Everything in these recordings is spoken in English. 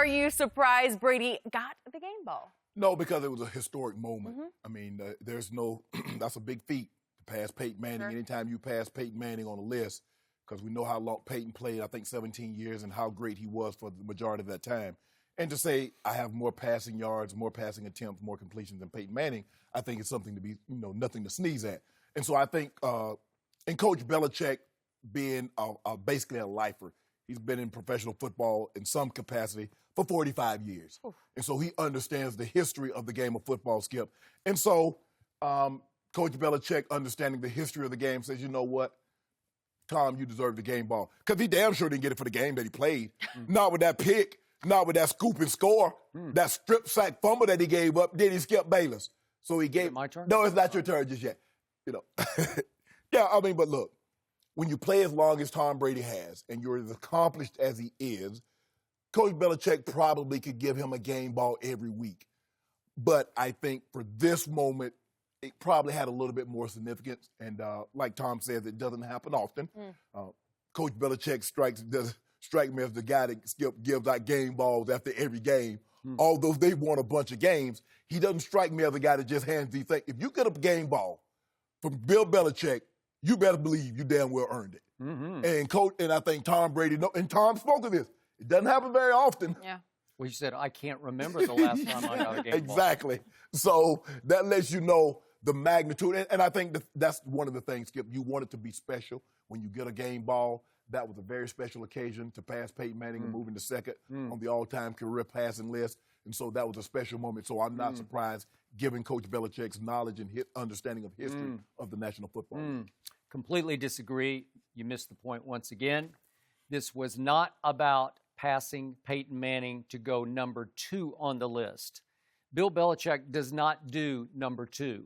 are you surprised Brady got the game ball? No, because it was a historic moment. I mean, there's no, that's a big feat to pass Peyton Manning. Sure. Anytime you pass Peyton Manning on a list, because we know how long Peyton played, I think 17 years, and how great he was for the majority of that time. And to say I have more passing yards, more passing attempts, more completions than Peyton Manning, I think it's something to be, nothing to sneeze at. And so I think, and Coach Belichick being basically a lifer, he's been in professional football in some capacity for 45 years. Oof. And so he understands the history of the game of football, Skip. And so Coach Belichick, understanding the history of the game, says, you know what, Tom, you deserve the game ball. Because he damn sure didn't get it for the game that he played. Not with that pick, not with that scoop and score, that strip sack fumble that he gave up, then he skipped Bayless. So he gave. My turn? No, it's not your turn just yet. Yeah, I mean, but look, when you play as long as Tom Brady has and you're as accomplished as he is, Coach Belichick probably could give him a game ball every week. But I think for this moment, it probably had a little bit more significance. And like Tom says, it doesn't happen often. Coach Belichick does strike me as the guy that gives out game balls after every game. Although they won a bunch of games, he doesn't strike me as a guy that just hands these things. If you get a game ball from Bill Belichick, you better believe you damn well earned it. And I think Tom Brady, and Tom spoke of this, it doesn't happen very often. Yeah. Well, you said, I can't remember the last time I got a game ball. Exactly. So that lets you know the magnitude. And I think that's one of the things, Skip, you want it to be special when you get a game ball. That was a very special occasion to pass Peyton Manning and move into second on the all-time career passing list. And so that was a special moment. So I'm not surprised, given Coach Belichick's knowledge and his understanding of history of the National Football League. Completely disagree. You missed the point once again. This was not about passing Peyton Manning to go number 2 on the list. Bill Belichick does not do number 2.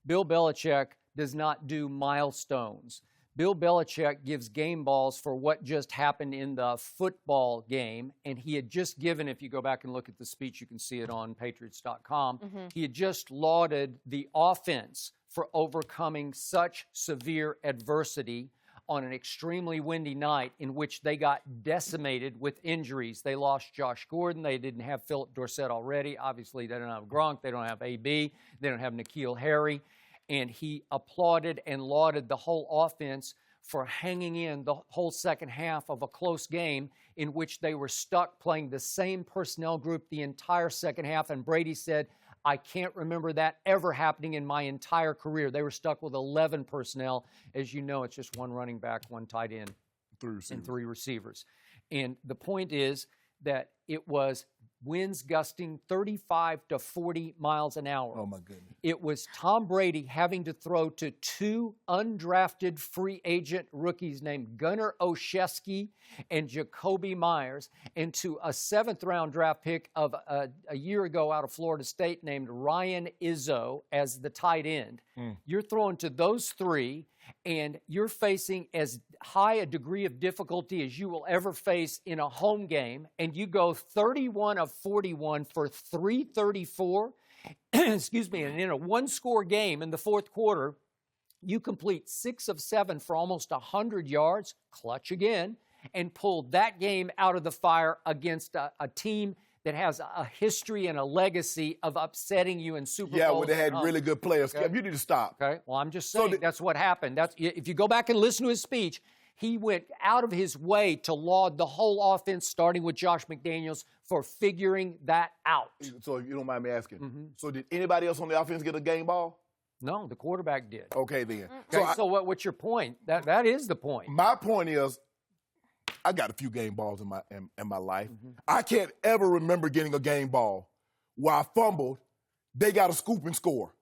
Bill Belichick does not do milestones. Bill Belichick gives game balls for what just happened in the football game, and he had just given, if you go back and look at the speech, you can see it on Patriots.com, he had just lauded the offense for overcoming such severe adversity on an extremely windy night in which they got decimated with injuries. They lost Josh Gordon. They didn't have Philip Dorsett already. Obviously, they don't have Gronk. They don't have AB. They don't have N'Keal Harry. And he applauded and lauded the whole offense for hanging in the whole second half of a close game in which they were stuck playing the same personnel group the entire second half. And Brady said, I can't remember that ever happening in my entire career. They were stuck with 11 personnel. As you know, it's just one running back, one tight end, and 3 receivers. And the point is that it was winds gusting 35 to 40 miles an hour. Oh, my goodness. It was Tom Brady having to throw to 2 undrafted free agent rookies named Gunnar Olszewski and Jacoby Myers, and to a 7th-round draft pick of a year ago out of Florida State named Ryan Izzo as the tight end. You're throwing to those 3, and you're facing as high a degree of difficulty as you will ever face in a home game, and you go 31 of 41 for 334, excuse me, and in a 1-score game in the fourth quarter, you complete 6 of 7 for almost 100 yards, clutch again, and pulled that game out of the fire against a team that has a history and a legacy of upsetting you in Super Bowls. Yeah, when they had really good players. Okay. You need to stop. Okay, well, I'm just saying that's what happened. If you go back and listen to his speech, he went out of his way to laud the whole offense, starting with Josh McDaniels, for figuring that out. So if you don't mind me asking, so did anybody else on the offense get a game ball? No, the quarterback did. Okay, then. Okay, so what's your point? That is the point. My point is, I got a few game balls in my life. I can't ever remember getting a game ball where I fumbled, they got a scoop and score.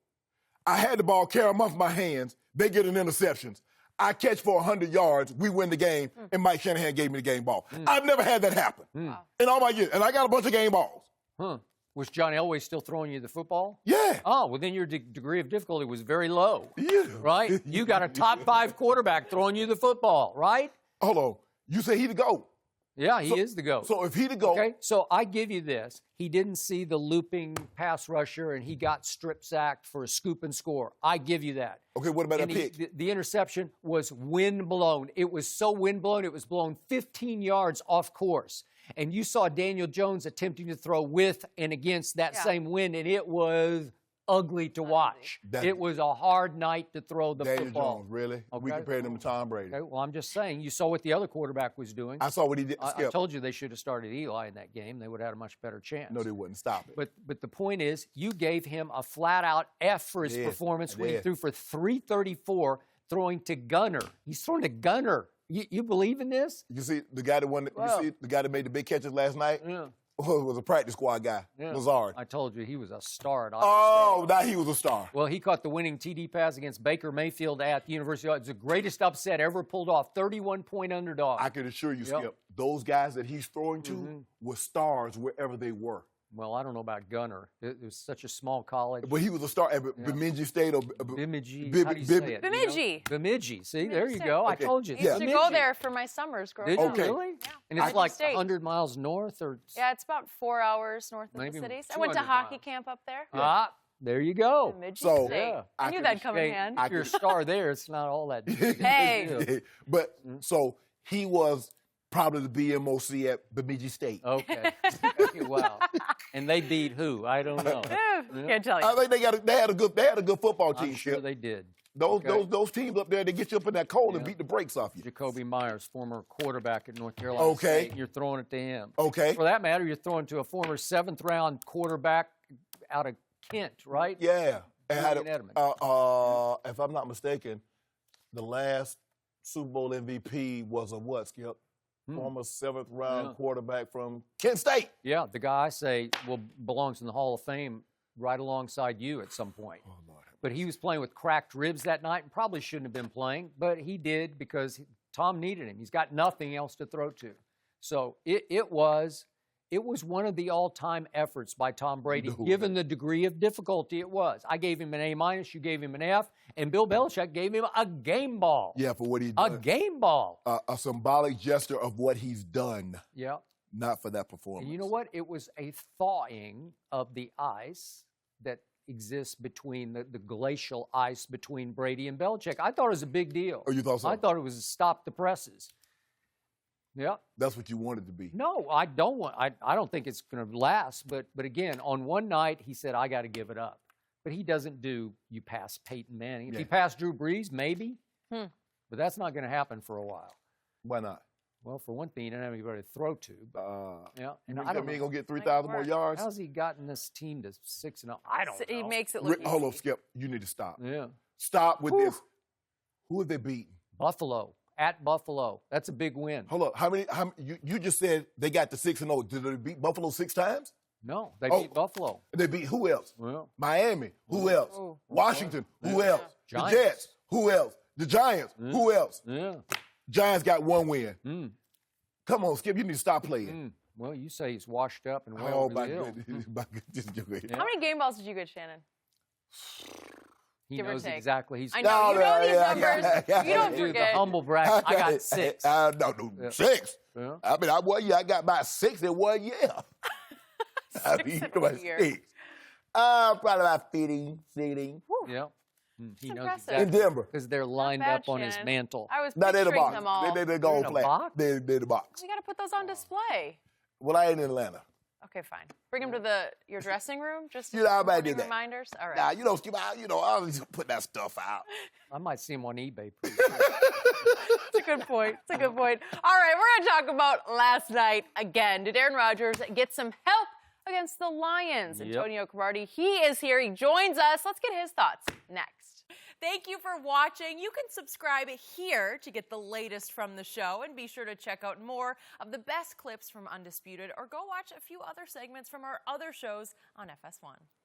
I had the ball carry them off my hands, they get an interception. I catch for 100 yards, we win the game, and Mike Shanahan gave me the game ball. I've never had that happen in all my years, and I got a bunch of game balls. Was John Elway still throwing you the football? Yeah. Oh, well, then your degree of difficulty was very low. Yeah. Right? You got a top 5 quarterback throwing you the football, right? Hold on. You say he the GOAT. Yeah, he is the GOAT. So if he the GOAT. Okay, so I give you this. He didn't see the looping pass rusher, and he got strip sacked for a scoop and score. I give you that. Okay, what about that pick? The interception was wind blown. It was so wind blown, it was blown 15 yards off course. And you saw Daniel Jones attempting to throw with and against that same wind, and it was ugly to watch. It was a hard night to throw the Daniel football. Jones, really? Okay. We compared him to Tom Brady. Okay, well, I'm just saying, you saw what the other quarterback was doing. I saw what he did. I told you they should have started Eli in that game. They would have had a much better chance. No, they wouldn't. Stop it. But the point is, you gave him a flat-out F for his performance when he threw for 334, throwing to Gunner. He's throwing to Gunner. You believe in this? You see the guy that won. You see the guy that made the big catches last night. Yeah. Was a practice squad guy, Lazard. I told you he was a star at Iowa Oh, State. now he was a star. Well, he caught the winning TD pass against Baker Mayfield at the University of Iowa. It's the greatest upset ever pulled off. 31-point underdog. I can assure you, Skip, those guys that he's throwing to were stars wherever they were. Well, I don't know about Gunner. It was such a small college. But he was a star at Bemidji State or Bemidji. How do you say it? Bemidji. Bemidji. See, there you go. I told you. I used to go there for my summers growing up. Did you really? Yeah. And it's like 100 miles north or? Yeah, it's about 4 hours north of Maybe the cities. I went to 200 hockey miles. camp up there. Ah, there you go. Bemidji So, State. I knew that'd come in hand. If you're a star there, it's not all that. Hey. But so he was probably the BMOC at Bemidji State. Okay. Wow. And they beat who? I don't know. Can't tell you. I think they had a good football team. I'm sure Skip. they did. Those teams up there, they get you up in that cold and beat the brakes off you. Jacoby Myers, former quarterback at North Carolina Okay. State, and you're throwing it to him. Okay. For that matter, you're throwing to a former 7th-round quarterback out of Kent, right? Yeah. And had Julian if I'm not mistaken, the last Super Bowl MVP was a what, Skip? Former 7th-round quarterback from Kent State. Yeah, the guy I say belongs in the Hall of Fame right alongside you at some point. Oh, Lord. But he was playing with cracked ribs that night and probably shouldn't have been playing, but he did because Tom needed him. He's got nothing else to throw to. So it was one of the all-time efforts by Tom Brady, given the degree of difficulty it was. I gave him an A-, you gave him an F, and Bill Belichick gave him a game ball. Yeah, for what he did. A game ball. A symbolic gesture of what he's done. Yeah. Not for that performance. And you know what? It was a thawing of the ice that exists between the glacial ice between Brady and Belichick. I thought it was a big deal. Oh, you thought so? I thought it was stop the presses. Yeah. That's what you wanted to be. No, I don't want. I don't think it's going to last. But again, on one night he said, "I got to give it up." But he doesn't do. You pass Peyton Manning. If he passed Drew Brees, maybe. But that's not going to happen for a while. Why not? Well, for one thing, he didn't have anybody to throw to. Yeah. And I don't mean gonna get 3,000 more yards. How's he gotten this team to 6-0? I don't know. He makes it look easy. Hold on, Skip. You need to stop. Yeah. Stop with this. Who have they beaten? Buffalo. At Buffalo. That's a big win. Hold up. How many you just said they got to 6-0. Did they beat Buffalo 6 times? No, they beat Buffalo. They beat who else? Well, Miami. Who else? Washington. Who else? Giants. The Jets. Who else? The Giants. Who else? Yeah. Giants got 1 win. Come on, Skip. You need to stop playing. Well, you say he's washed up and well Oh, over my the hill. goodness. How many game balls did you get, Shannon? He Give or knows take. exactly. He's I know. You know these numbers. You don't do the forget. humble brag. I got 6. No, 6. Yeah. I mean, I got about 6 in 1 year. I mean, in you know, 1 year. 6. Probably about 15, 16. Yeah. He knows impressive. exactly. In Denver. Because they're lined bad, up on his Shannon. mantle. I was Not in the picturing box. them all. They go They're in a flat. box? They're in the box. We got to put those on display. Well, I ain't in Atlanta. Okay, fine. Bring them to your dressing room, just You know, I might do morning that. reminders. All right. Nah, you don't skip out. I'll just put that stuff out. I might see him on eBay pretty soon. It's a good point. It's a good point. All right, we're going to talk about last night again. Did Aaron Rodgers get some help against the Lions? Yep. Antonio Cromartie, he is here. He joins us. Let's get his thoughts next. Thank you for watching. You can subscribe here to get the latest from the show, and be sure to check out more of the best clips from Undisputed, or go watch a few other segments from our other shows on FS1.